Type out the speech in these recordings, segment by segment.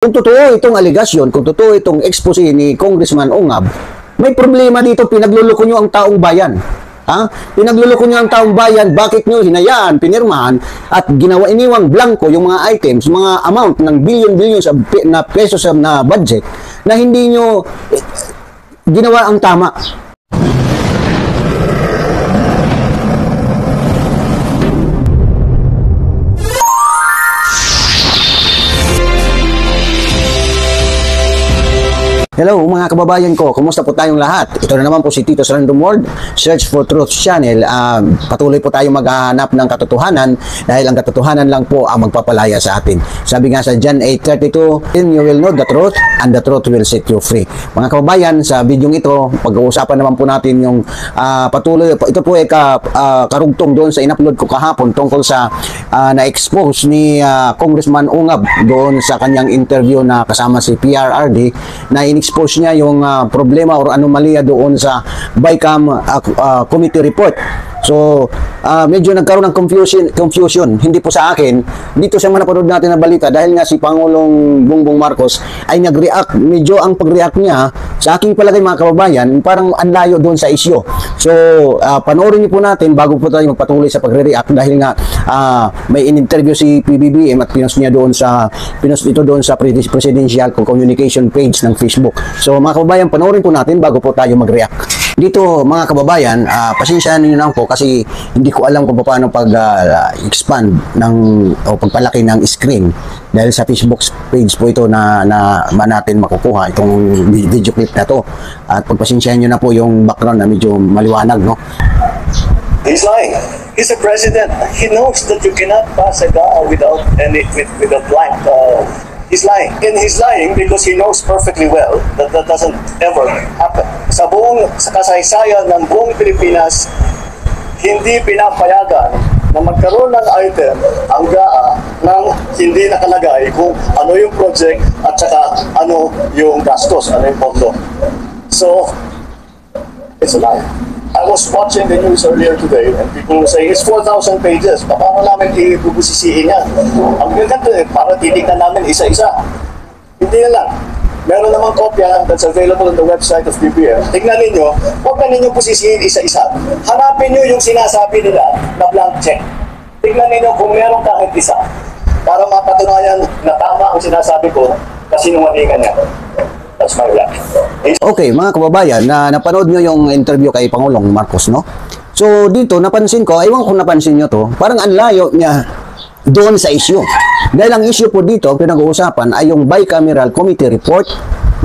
Kung totoo itong aligasyon, kung totoo itong expose ni Congressman Ongab, may problema dito, pinagluloko nyo ang taong bayan. Ha? Pinagluloko nyo ang taong bayan, bakit nyo hinayaan, pinirmahan, at ginawa iniwang blanco yung mga items, mga amount ng billion-billion na pesos na budget, na hindi nyo ginawa ang tama. Hello mga kababayan ko, kumusta po tayong lahat? Ito na naman po si Tito's Random World, Search for Truth Channel. Patuloy po tayong maghahanap ng katotohanan dahil ang katotohanan lang po ang magpapalaya sa atin. Sabi nga sa John 8:32, "Then you will know the truth and the truth will set you free." Mga kababayan, sa bidyong ito, pag-uusapan naman po natin yung patuloy, ito po ay karugtong doon sa in-upload ko kahapon tungkol sa na-expose ni Congressman Ongab doon sa kanyang interview na kasama si PRRD na in-expose niya yung problema or anomalya doon sa BICAM committee report. So, medyo nagkaroon ng confusion. Hindi po sa akin. Dito sa mga napanood natin na balita, dahil nga si Pangulong Bongbong Marcos ay nag-react. Medyo ang pag-react niya, sa aking palagay mga kababayan, parang anlayo doon sa isyo. So, panoorin niyo po natin bago po tayo magpatuloy sa pagre-react dahil nga may in-interview si PBBM at pinost ito doon sa presidential communication page ng Facebook. So, mga kababayan, panoorin po natin bago po tayo mag-react. Dito mga kababayan, pasensyahan niyo na po kasi hindi ko alam kung paano pag-expand o pagpalaki ng screen dahil sa Facebook page po ito na natin makukuha itong video clip na to. At pagpasensyahan niyo na po yung background na medyo maliwanag, no? He's lying. He's a president. He knows that you cannot pass a GAA without with a blank. He's lying. And he's lying because he knows perfectly well that that doesn't ever happen. Sa kasaysayan ng buong Pilipinas, hindi pinapayagan na magkaroon ng item ang GAA nang hindi nakalagay kung ano yung project at saka ano yung gastos, ano yung pondo. So, it's a lie. I was watching the news earlier today and people were saying it's 4,000 pages. Paano namin ibubusisihin yan? Ang ganito para titignan namin isa-isa. Hindi na lang. Meron namang kopya that's available on the website of BBM. Tignan ninyo, huwag na ninyo pusisihin isa-isa. Hanapin nyo yung sinasabi nila na blank check. Tignan ninyo kung meron kahit isa para mapatunayan na tama ang sinasabi ko kasi sinungalingan niya. That's my reaction. Okay, mga kababayan, napanood nyo yung interview kay Pangulong Marcos, no? So, dito, napansin ko, ewan kung napansin nyo to, parang ang layo niya doon sa issue. Dahil ang issue po dito, pinag-uusapan ay yung bicameral committee report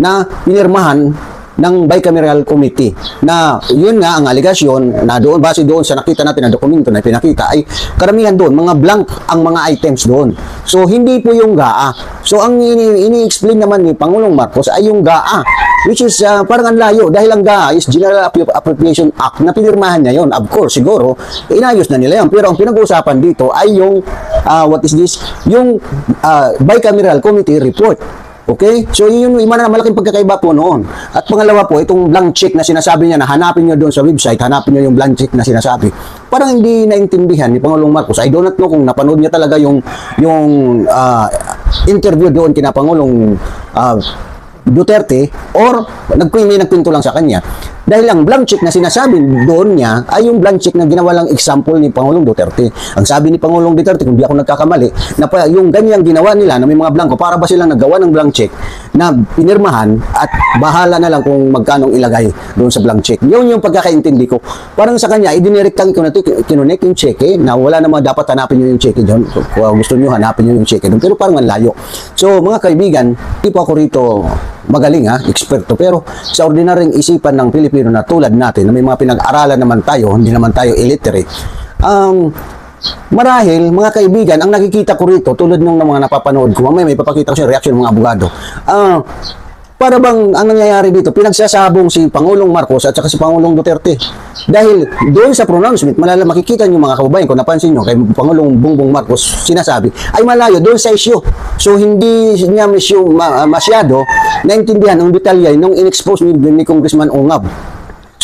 na pinirmahan ng bicameral committee na yun nga ang aligasyon na doon, base doon sa nakita natin na dokumento na pinakita ay karamihan doon, mga blank ang mga items doon. So, hindi po yung GAA. So, ang ini-explain naman ni Pangulong Marcos ay yung GAA, which is parang ang layo dahil ang GAA is General Appropriation Act na pinirmahan niya yun. Of course, siguro, inayos na nila yun. Pero ang pinag-uusapan dito ay yung, what is this? Yung bicameral committee report. Okay? So, yun yung malaking pagkakaiba po noon. At pangalawa po, itong blank check na sinasabi niya na hanapin niyo doon sa website, hanapin niyo yung blank check na sinasabi. Parang hindi naintindihan ni Pangulong Marcos. I do not know kung napanood niya talaga yung interview doon kina Pangulong Duterte or may nagpinto lang sa kanya. Dahil ang blank check na sinasabi doon niya ay yung blank check na ginawa lang example ni Pangulong Duterte. Ang sabi ni Pangulong Duterte, kung di ako nagkakamali, na yung ganyang ginawa nila na may mga blanco, para ba silang naggawa ng blank check na pinirmahan at bahala na lang kung magkanong ilagay doon sa blank check. Yun yung pagkakaintindi ko. Parang sa kanya, idinirektang ko na ito, kinunik yung check na wala namang dapat hanapin nyo yung check doon. Kung gusto nyo, hanapin nyo yung check doon. Pero parang ang layo. So, mga kaibigan, di po ako rito magaling eksperto, pero sa ordinaryong isipan ng Pilipino na tulad natin, na may mga pinag-aralan naman tayo, hindi naman tayo illiterate, marahil, mga kaibigan, ang nakikita ko rito, tulad ng mga napapanood ko, mamaya may papakita ko siya reaction ng mga abogado, para bang ang nangyayari dito, pinagsasabong si Pangulong Marcos at saka si Pangulong Duterte. Dahil doon sa pronouncement, makikita nyo mga kababayan, kung napansin nyo, kay Pangulong Bongbong Marcos sinasabi, ay malayo doon sa issue. So, hindi niya masyado naintindihan ang detalye nung in-expose ni Congressman Ongab.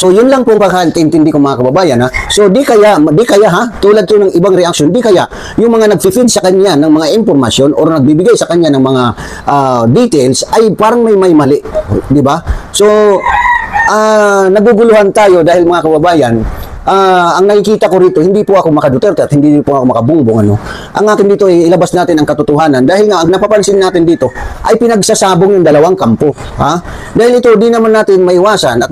So yun lang po pagkaintindi ko mga kababayan ha. So di kaya ha, tulad to ng ibang reaction, di kaya yung mga nag-feed sa kanya ng mga impormasyon or nagbibigay sa kanya ng mga details ay parang may mali, di ba? So naguguluhan tayo dahil mga kababayan, ang nakikita ko rito, hindi po ako makaduterte at hindi po ako makabungbong ano. Ang akin dito ay ilabas natin ang katotohanan dahil nga ang napapansin natin dito ay pinagsasabong yung dalawang kampo, ha? Dahil ito di naman natin maiwasan at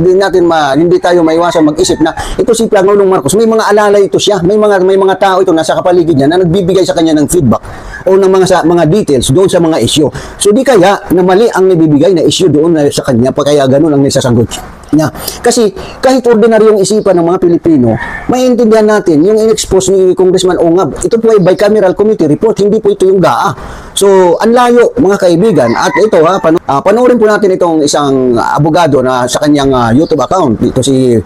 hindi tayo maiwasan mag-isip na ito si Pangulong Marcos, may mga alalay ito siya, may mga tao ito nasa kapaligid niya na nagbibigay sa kanya ng feedback o ng mga details doon sa mga issue. So di kaya na mali ang nabibigay na issue doon sa kanya pa kaya ganun ang nasasagot niya. Kasi kahit ordinaryong isipan ng mga Pilipino, maiintindihan natin yung in-expose ni Congressman Ongab. Ito po ay bicameral committee report, hindi po ito yung GAA. So, ang layo mga kaibigan. At ito ha, panoorin po natin itong isang abogado na sa kanyang YouTube account. Ito si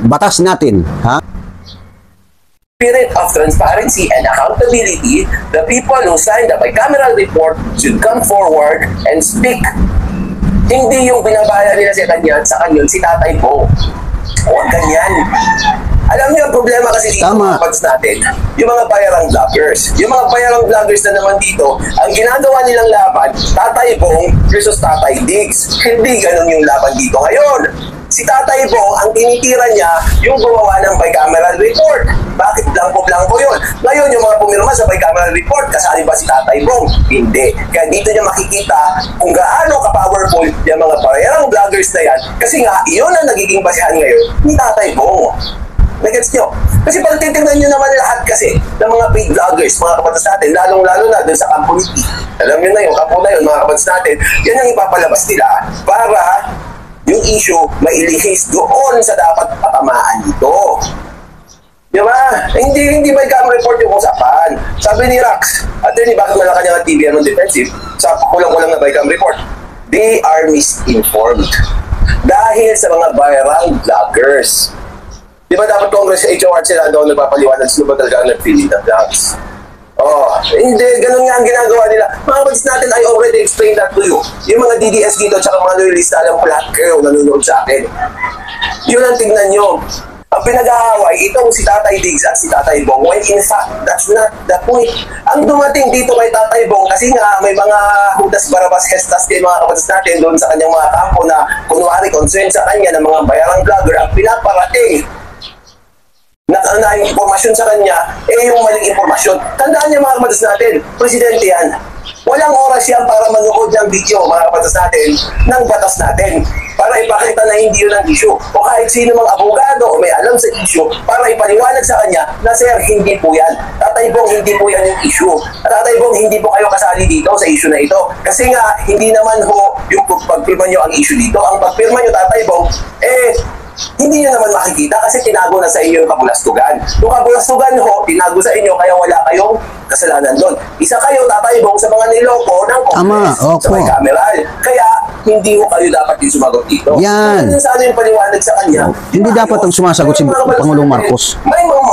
Batas Natin. Ha? Spirit of transparency and accountability, the people who signed the bicameral report should come forward and speak. Hindi yung binabayan nila sa kanya si Tatay Bong. Huwag ganyan. Alam niyo ang problema kasi dito mga fans natin, yung mga bayarang vloggers. Yung mga bayarang vloggers na naman dito, ang ginagawa nilang laban, Tatay Bong versus Tatay Diggs. Hindi ganun yung laban dito ngayon. Si Tatay Bong, ang tinitira niya, yung gumawa ng bicameral report. Bakit blanco-blanco yun? Ngayon, yung mga pumirma sa bicameral report, kasali ba si Tatay Bong? Hindi. Kaya dito niya makikita kung gaano ka-powerful yung mga parehang vloggers na yan. Kasi nga, iyon ang nagiging basihan ngayon ni Tatay Bong. Nagets nyo? Kasi pag titignan nyo naman lahat kasi ng mga paid vloggers, mga kabatas natin, lalong-lalo na dun sa community. Alam nyo na yung kampo na yun, mga kabatas natin, yan ang ipapalabas nila para yung issue mailihis doon sa dapat patamaan dito. Di ba? Hindi ba yung report yung usapan? Sabi ni Rax, at then bakit malaki niya ang TV anong defensive? Sa kulang-kulang na by report, they are misinformed. Dahil sa mga viral vloggers. Di ba dapat Congress HOR sila doon nagpapaliwanag sino ba talaga ang nag-feed ng vlogs? Oh, hindi, ganun nga ang ginagawa nila. Mga kapatid natin, I already explained that to you. Yung mga DDS dito, tsaka mga loyalista, alam ko lahat kayo nanonood sa akin. Yun ang tignan nyo. Ang pinag-aaway, itong si Tatay Diggs at si Tatay Bong, when in fact, that's not the point. Ang dumating dito kay Tatay Bong, kasi nga may mga hudas barabas hestas din mga kapatid natin doon sa kanyang mga kampo na kunwari concern sa kanya ng mga bayarang vlogger, ang pinaparating na informasyon sa kanya, yung maling informasyon. Tandaan niya mga kapatid natin, presidente yan. Walang oras yan para manood ng video, mga kapatid natin, ng batas natin. Para ipakita na hindi yun ang issue. O kahit sino mga abogado o may alam sa issue, para ipaliwanag sa kanya na sir, hindi po yan. Tatay Bong, hindi po yan yung issue. Tatay Bong, hindi po kayo kasali dito sa issue na ito. Kasi nga, hindi naman ho yung pagpirma nyo ang issue dito. Ang pagpirma nyo, Tatay Bong, hindi nyo naman makikita kasi tinago na sa inyo yung kabulastugan. Yung kabulastugan ho, tinago sa inyo kaya wala kayong kasalanan doon. Isa kayo, Tatay Bong, sa mga niloko ng Congress sa may cameral. Kaya hindi ho kayo dapat yung sumagot dito. Yan. Kung sana yung paliwanag sa kanya, hindi dapat ang sumasagot si Pangulong Marcos.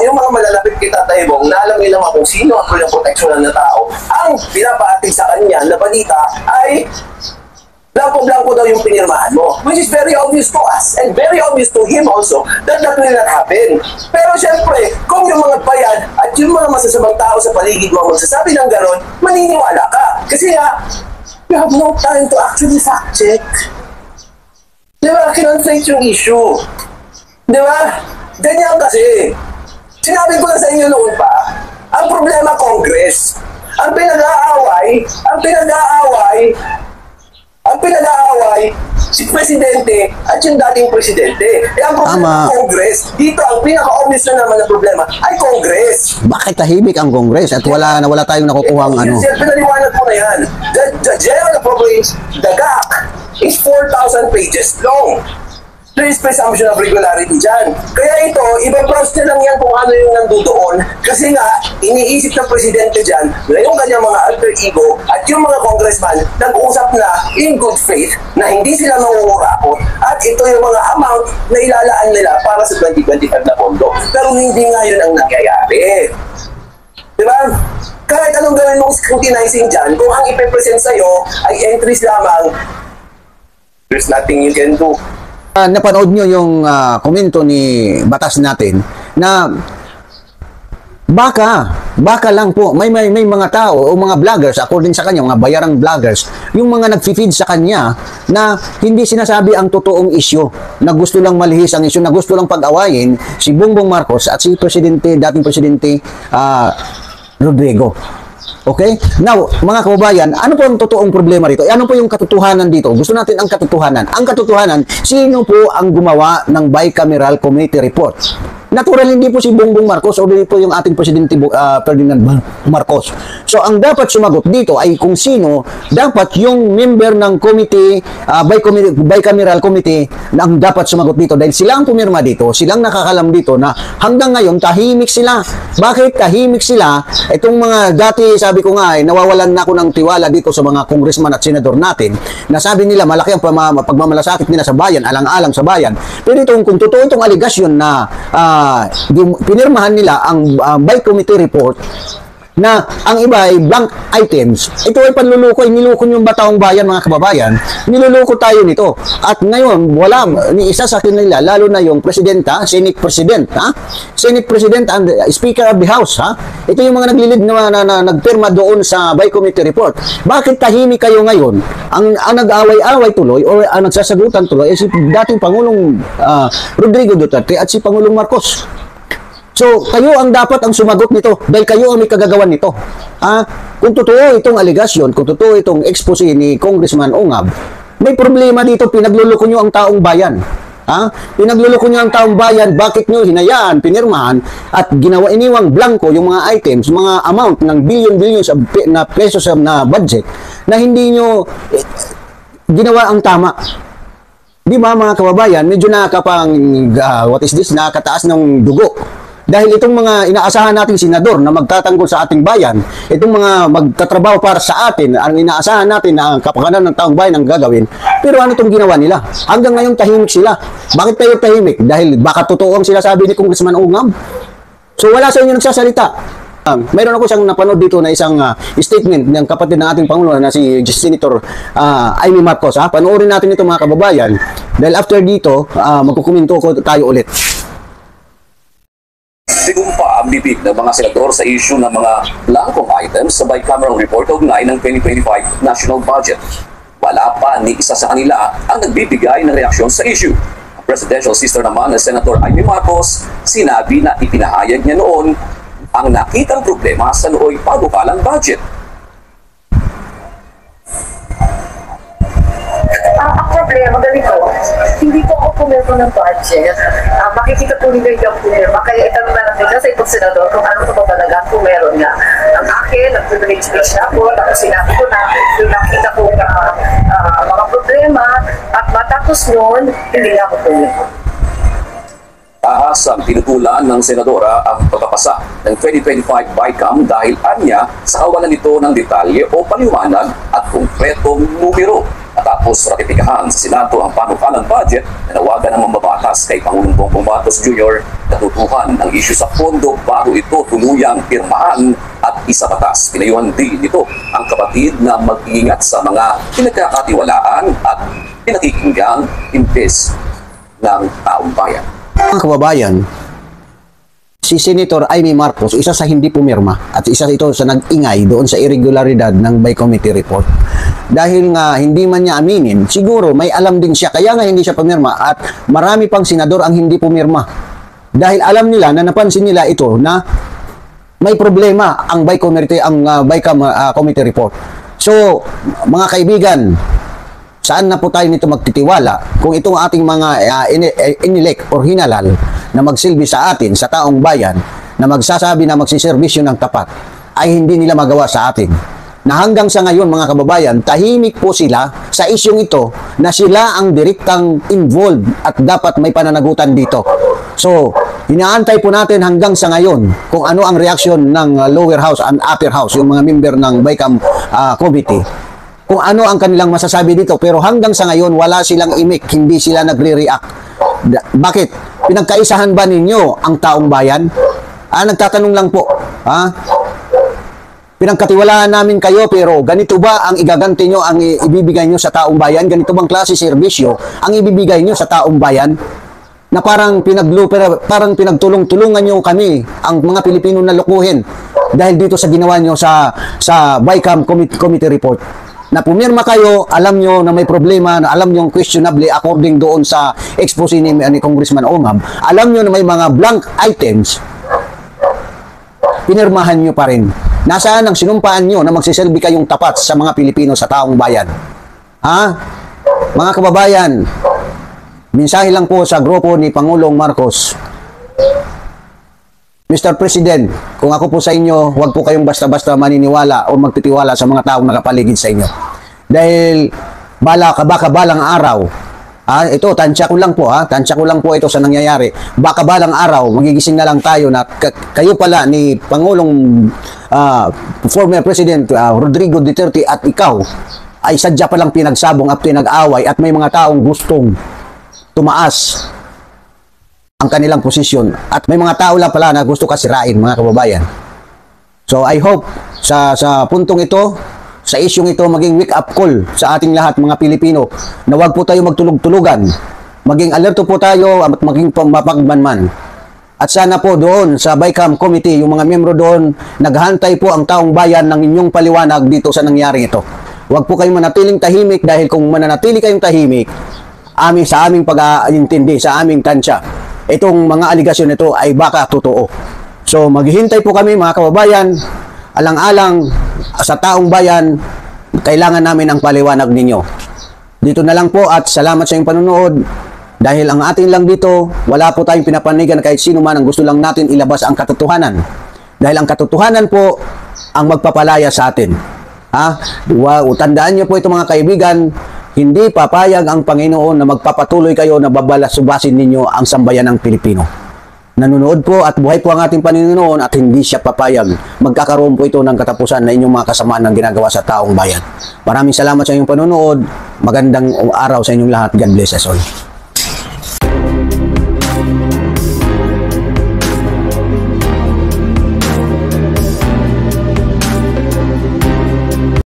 Yung mga malalapit kay Tatay Bong, na alam nila kung sino ang proteksyonan na tao, ang pinapating sa kanya na balita ay blanco-blanco daw yung pinirmahan mo. Which is very obvious to us and very obvious to him also that that will not happen. Pero syempre, kung yung mga bayan at yung mga masasamang tao sa paligid mo magsasabi ng gano'n, maniniwala ka. Kasi nga, you have no time to actually fact-check. Di ba? Kinonflict yung issue. Di ba? Ganyan kasi. Sinabi ko na sa inyo noon pa, ang problema Congress. Ang pinag-aaway, si Presidente at yung dating Presidente. Ang problema ng Congress, dito ang pinaka-obvious na naman na problema ay Congress. Bakit tahimik ang Congress at wala tayong nakukuhang ano? Pinaliwanag ko na yan. The General Appropriations, the GAC, is 4,000 pages long. There is presumption of regularity dyan. Kaya ito, iba-browse na lang yan kung ano yung nandoon. Kasi nga, iniisip ng presidente dyan na yung kanyang mga alter ego at yung mga congressman nag-uusap na in good faith na hindi sila mangungurakot at ito yung mga amount na ilalaan nila para sa 2025 na pondo. Pero hindi nga yun ang nangyayari. Diba? Kahit anong gawin mong scrutinizing dyan, kung ang ipipresent sa'yo ay entries lamang, there's nothing you can do. Napanood nyo yung komento ni Batas natin na baka lang po may mga tao o mga vloggers, according sa kanya, mga bayarang vloggers, yung mga nag-feed sa kanya na hindi sinasabi ang totoong issue, na gusto lang malihis ang issue, na gusto lang pag-awayin si Bongbong Marcos at si dating Presidente Rodrigo. Okay? Now, mga kababayan, ano po ang totoong problema rito? Ano po yung katotohanan dito? Gusto natin ang katotohanan. Ang katotohanan, sino po ang gumawa ng bicameral committee report? Natural, hindi po si Bongbong Marcos o hindi po yung ating Presidente Ferdinand Marcos. So, ang dapat sumagot dito ay kung sino dapat yung member ng committee, bicameral committee na ang dapat sumagot dito. Dahil sila ang pumirma dito, silang nakakalam dito na hanggang ngayon tahimik sila. Bakit tahimik sila? Itong mga dati, sabi ko nga, nawawalan na ako ng tiwala dito sa mga congressman at senador natin na sabi nila malaki ang pagmamalasakit nila sa bayan, alang-alang sa bayan. Pero kung totoo itong aligasyon na pinirmahan nila ang by committee report na ang iba ay blank items, ito ay panluluko, ay niloko yung bataong bayan, mga kababayan. Niluluko tayo nito. At ngayon, wala ni isa sa kanila, lalo na yung presidenta, Senate President, Senate President and Speaker of the House, ito yung mga naglilid na nagpirma doon sa by committee report. Bakit tahimik kayo ngayon? Ang nag-away-away tuloy o ang nagsasagutan tuloy ay si dating Pangulong Rodrigo Duterte at si Pangulong Marcos. So, kayo ang dapat ang sumagot nito dahil kayo ang may kagagawan nito. Kung totoo itong aligasyon, kung totoo itong expose ni Congressman Ongab, may problema dito, pinagluloko nyo ang taong bayan. Pinagluloko nyo ang taong bayan, bakit nyo hinayaan, pinirmahan, at iniwang blanco yung mga items, mga amount ng billion-billions na pesos na budget na hindi nyo ginawa ang tama. Di ba mga kababayan, medyo nakakataas ng dugo. Dahil itong mga inaasahan nating senador na magtatanggol sa ating bayan, itong mga magtatrabaho para sa atin, ang inaasahan natin na ang kapakanan ng taong bayan ang gagawin, pero ano itong ginawa nila? Hanggang ngayon tahimik sila. Bakit tayo tahimik? Dahil baka totoo ang sinasabi ni Congressman Ongab. So wala sa inyo nagsasalita. Mayroon ako siyang napanood dito na isang statement ng kapatid ng ating Pangulo na si Senator Amy Marcos. Panoorin natin ito mga kababayan. Dahil after dito, magkukomento tayo ulit. Tigumpa ang bibig ng mga senador sa issue ng mga blankong items sa bicameral report kaugnay ng 2025 national budget. Wala pa ni isa sa kanila ang nagbibigay ng reaksyon sa issue. Ang presidential sister naman na Senator Amy Marcos, sinabi na ipinahayag niya noon ang nakitang problema sa nooy panukalang budget. Ang problema, ganito, hindi po ako pumirma ng budget. Makikita po nila yung pumirma. Kaya itanong na lang nila sa itong senador kung ano po ba talaga kung meron nga. Ang akin, nag-privilege speech na po, tapos sinabi ko na, nakita ko mga problema, at matapos noon, hindi na ako pumirma. Ahasang tinutulan ng senadora ang pagpapasa ng 2025 BICAM dahil anya sa kawalan nito ng detalye o paliwanag at konkretong numero. Matapos ratipikahan sa Senado ang panukalang budget, nanawagan ng mambabatas kay Pangulong Bongbong Marcos Jr. na tutuhan ang isyu sa pondo bago ito tuluyang pirmahan at isabatas. Pinayuhan din nito ang kapatid na mag-iingat sa mga pinagkakatiwalaan at pinakikinggang imbes ng taong bayan. Mga kababayan, si Senator Amy Marcos, isa sa hindi pumirma at isa ito sa nag-ingay doon sa irregularidad ng by committee report. Dahil nga hindi man niya aminin, siguro may alam din siya, kaya nga hindi siya pumirma at marami pang senador ang hindi pumirma. Dahil alam nila na napansin nila ito na may problema ang by committee report. So, mga kaibigan, saan na po tayo nito magtitiwala kung itong ating mga inelect or hinalal na magsilbi sa atin, sa taong bayan, na magsasabi na magsiservisyo ng tapat, ay hindi nila magawa sa atin. Na hanggang sa ngayon mga kababayan, tahimik po sila sa isyong ito na sila ang direktang involved at dapat may pananagutan dito. So, inaantay po natin hanggang sa ngayon kung ano ang reaksyon ng lower house and upper house, yung mga member ng BICAM committee. Kung ano ang kanilang masasabi dito, pero hanggang sa ngayon wala silang imik, hindi sila nagre-react. Bakit? Pinagkaisahan ba ninyo ang taong bayan? Nagtatanong lang po. Pinagkatiwalaan namin kayo, pero ganito ba ang igaganti nyo, ang ibibigay nyo sa taong bayan? Ganito bang klase serbisyo ang ibibigay nyo sa taong bayan? Na parang parang pinagtulong-tulungan nyo kami, ang mga Pilipino, na lukuhin dahil dito sa ginawa nyo sa BICAM committee report. Na pumirma kayo, alam nyo na may problema, na alam nyo questionably according doon sa expose ni Congressman Ongab, alam nyo na may mga blank items, pinirmahan nyo pa rin. Nasaan ang sinumpaan nyo na magsiselbi kayong tapat sa mga Pilipino, sa taong bayan? Ha? Mga kababayan, mensahe lang po sa grupo ni Pangulong Marcos. Mr. President, kung ako po sa inyo, huwag po kayong basta-basta maniniwala o magtitiwala sa mga taong nakapaligid sa inyo. Dahil baka balang araw, ito, tansya ko lang po ito sa nangyayari. Baka balang araw, magigising na lang tayo na kayo pala ni Pangulong former President Rodrigo Duterte at ikaw ay sadya palang pinagsabong at pinag-away, at may mga taong gustong tumaas ang kanilang posisyon, at may mga tao lang pala na gusto kasirain, mga kababayan. So I hope sa puntong ito, sa isyong ito, maging wake-up call sa ating lahat, mga Pilipino, na huwag po tayo magtulog-tulugan, maging alerto po tayo at maging mapagmanman. At sana po doon sa BICAM Committee, yung mga miyembro doon, naghantay po ang taong bayan ng inyong paliwanag dito sa nangyari ito. Huwag po kayong manatiling tahimik, dahil kung mananatili kayong tahimik, sa aming pag-aintindi, sa aming tansya, itong mga aligasyon nito ay baka totoo. So maghihintay po kami, mga kababayan, alang-alang sa taong bayan, kailangan namin ang paliwanag ninyo. Dito na lang po, at salamat sa inyong panunood. Dahil ang atin lang dito, wala po tayong pinapanigan kahit sino man, ang gusto lang natin ilabas ang katotohanan. Dahil ang katotohanan po ang magpapalaya sa atin. Tandaan niyo po ito, mga kaibigan, hindi papayag ang Panginoon na magpapatuloy kayo na babalasubasin ninyo ang sambayan ng Pilipino. Nanonood po at buhay po ang ating Panginoon, at hindi siya papayag. Magkakaroon po ito ng katapusan na inyong mga kasamaan ng ginagawa sa taong bayan. Maraming salamat sa inyong panonood. Magandang araw sa inyong lahat. God bless us all.